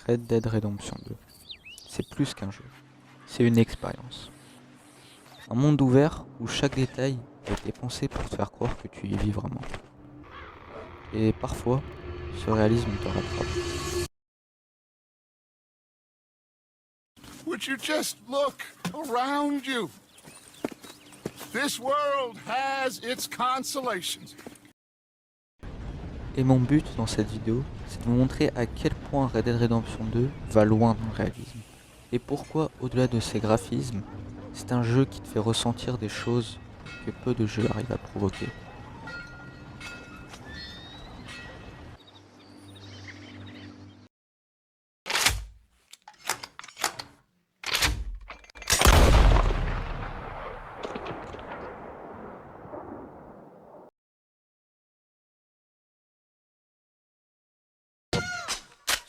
Red Dead Redemption 2. C'est plus qu'un jeu, c'est une expérience. Un monde ouvert où chaque détail a été pensé pour te faire croire que tu y vis vraiment. Et parfois, ce réalisme te rattrape. Would you just look around you? This world has its consolations. Et mon but dans cette vidéo, c'est de vous montrer à quel point Red Dead Redemption 2 va loin dans le réalisme. Et pourquoi, au-delà de ses graphismes, c'est un jeu qui te fait ressentir des choses que peu de jeux arrivent à provoquer.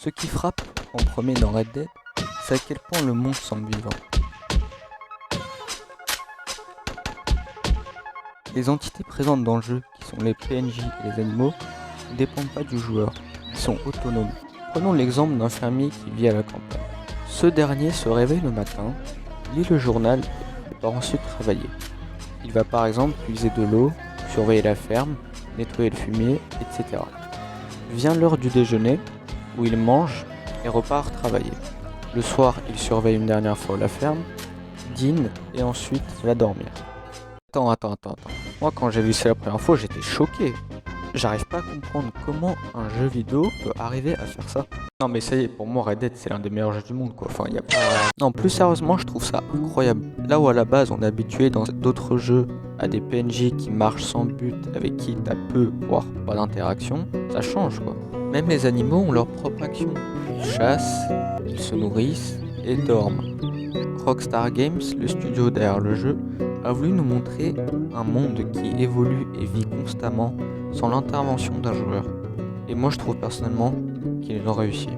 Ce qui frappe en premier dans Red Dead, c'est à quel point le monde semble vivant. Les entités présentes dans le jeu, qui sont les PNJ et les animaux, ne dépendent pas du joueur, ils sont autonomes. Prenons l'exemple d'un fermier qui vit à la campagne. Ce dernier se réveille le matin, lit le journal et part ensuite travailler. Il va par exemple puiser de l'eau, surveiller la ferme, nettoyer le fumier, etc. Vient l'heure du déjeuner, où il mange et repart travailler. Le soir, il surveille une dernière fois la ferme, dîne et ensuite va dormir. Attends. Moi, quand j'ai vu ça la première fois, j'étais choqué. J'arrive pas à comprendre comment un jeu vidéo peut arriver à faire ça. Non mais ça y est, pour moi Red Dead c'est l'un des meilleurs jeux du monde quoi. Enfin y a pas... Non, plus sérieusement, je trouve ça incroyable. Là où à la base on est habitué dans d'autres jeux à des PNJ qui marchent sans but, avec qui t'as peu, voire pas d'interaction, ça change quoi. Même les animaux ont leur propre action. Ils chassent, ils se nourrissent et dorment. Rockstar Games, le studio derrière le jeu, a voulu nous montrer un monde qui évolue et vit constamment sans l'intervention d'un joueur. Et moi je trouve personnellement qu'ils ont réussi.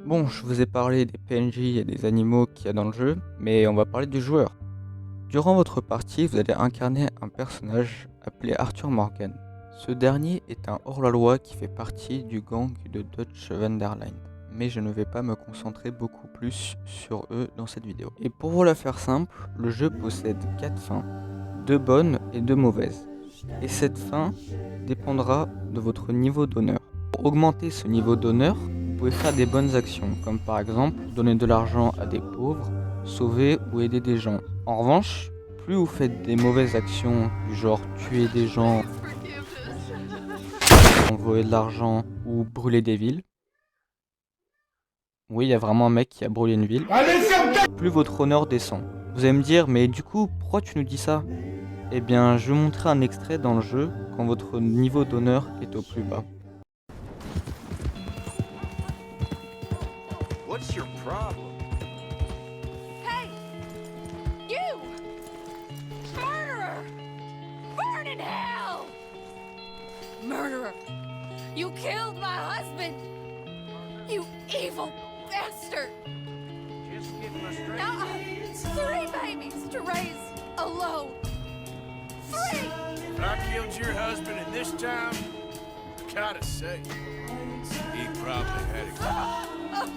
Bon, je vous ai parlé des PNJ et des animaux qu'il y a dans le jeu, mais on va parler du joueur. Durant votre partie, vous allez incarner un personnage appelé Arthur Morgan. Ce dernier est un hors-la-loi qui fait partie du gang de Dutch van der Linde, mais je ne vais pas me concentrer beaucoup plus sur eux dans cette vidéo. Et pour vous la faire simple, le jeu possède 4 fins, 2 bonnes et 2 mauvaises. Et cette fin dépendra de votre niveau d'honneur. Pour augmenter ce niveau d'honneur, vous pouvez faire des bonnes actions, comme par exemple donner de l'argent à des pauvres, sauver ou aider des gens. En revanche, plus vous faites des mauvaises actions du genre tuer des gens, envoyer de l'argent ou brûler des villes. Oui, il y a vraiment un mec qui a brûlé une ville. Plus votre honneur descend. Vous allez me dire, mais du coup, pourquoi tu nous dis ça? Eh bien, je vais vous montrer un extrait dans le jeu quand votre niveau d'honneur est au plus bas. What's your problem? Hey! You! Murderer! Burn in hell! Murderer! You killed my husband! You evil bastard! Just getting my straight. Now, 3 babies to raise alone! 3! If I killed your husband in this town, I gotta say, he probably had it.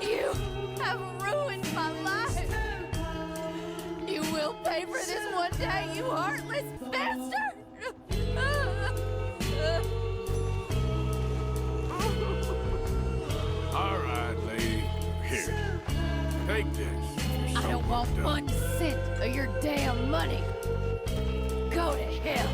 You have ruined my life! You will pay for this one day, you heartless bastard! All right, lady. Here. Take this. I don't want 1 cent of your damn money! Go to hell!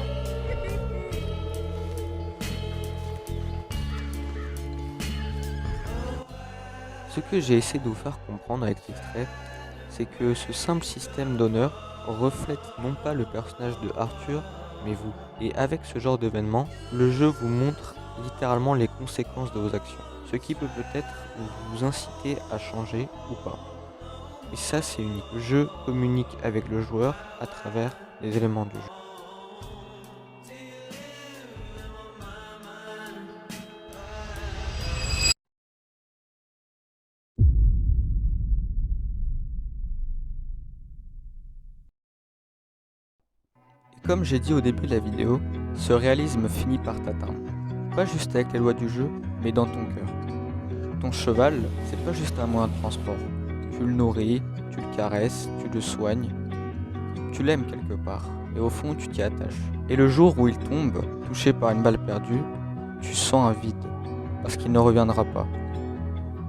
Ce que j'ai essayé de vous faire comprendre avec l'extrait, c'est que ce simple système d'honneur reflète non pas le personnage de Arthur, mais vous. Et avec ce genre d'événement, le jeu vous montre littéralement les conséquences de vos actions. ce qui peut peut-être vous inciter à changer ou pas. Et ça, c'est unique. Le jeu communique avec le joueur à travers les éléments du jeu. Et comme j'ai dit au début de la vidéo, ce réalisme finit par t'atteindre. Pas juste avec les lois du jeu, mais dans ton cœur. Ton cheval, c'est pas juste un moyen de transport. Tu le nourris, tu le caresses, tu le soignes. Tu l'aimes quelque part, et au fond tu t'y attaches. Et le jour où il tombe, touché par une balle perdue, tu sens un vide, parce qu'il ne reviendra pas.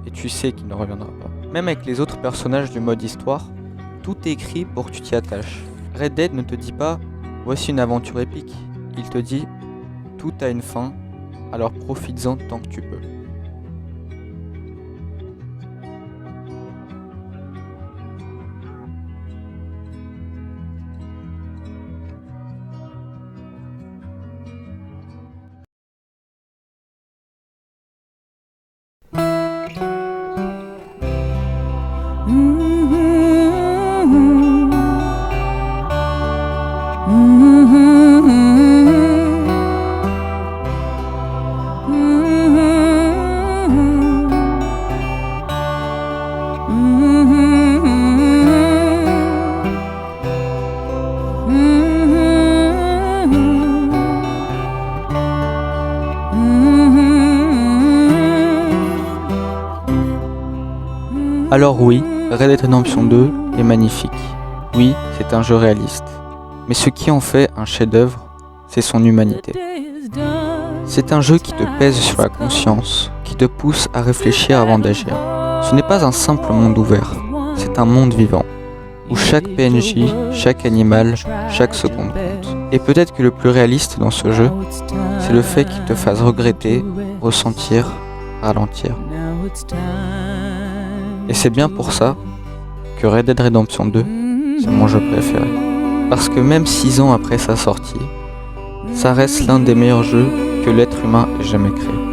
Et tu sais qu'il ne reviendra pas. Même avec les autres personnages du mode histoire, tout est écrit pour que tu t'y attaches. Red Dead ne te dit pas « voici une aventure épique », il te dit « tout a une fin, alors profites-en tant que tu peux ». Alors oui, Red Dead Redemption 2 est magnifique. Oui, c'est un jeu réaliste. Mais ce qui en fait un chef-d'œuvre, c'est son humanité. C'est un jeu qui te pèse sur la conscience, qui te pousse à réfléchir avant d'agir. Ce n'est pas un simple monde ouvert, c'est un monde vivant, où chaque PNJ, chaque animal, chaque seconde compte. Et peut-être que le plus réaliste dans ce jeu, c'est le fait qu'il te fasse regretter, ressentir, ralentir. Et c'est bien pour ça que Red Dead Redemption 2, c'est mon jeu préféré. Parce que même 6 ans après sa sortie, ça reste l'un des meilleurs jeux que l'être humain ait jamais créé.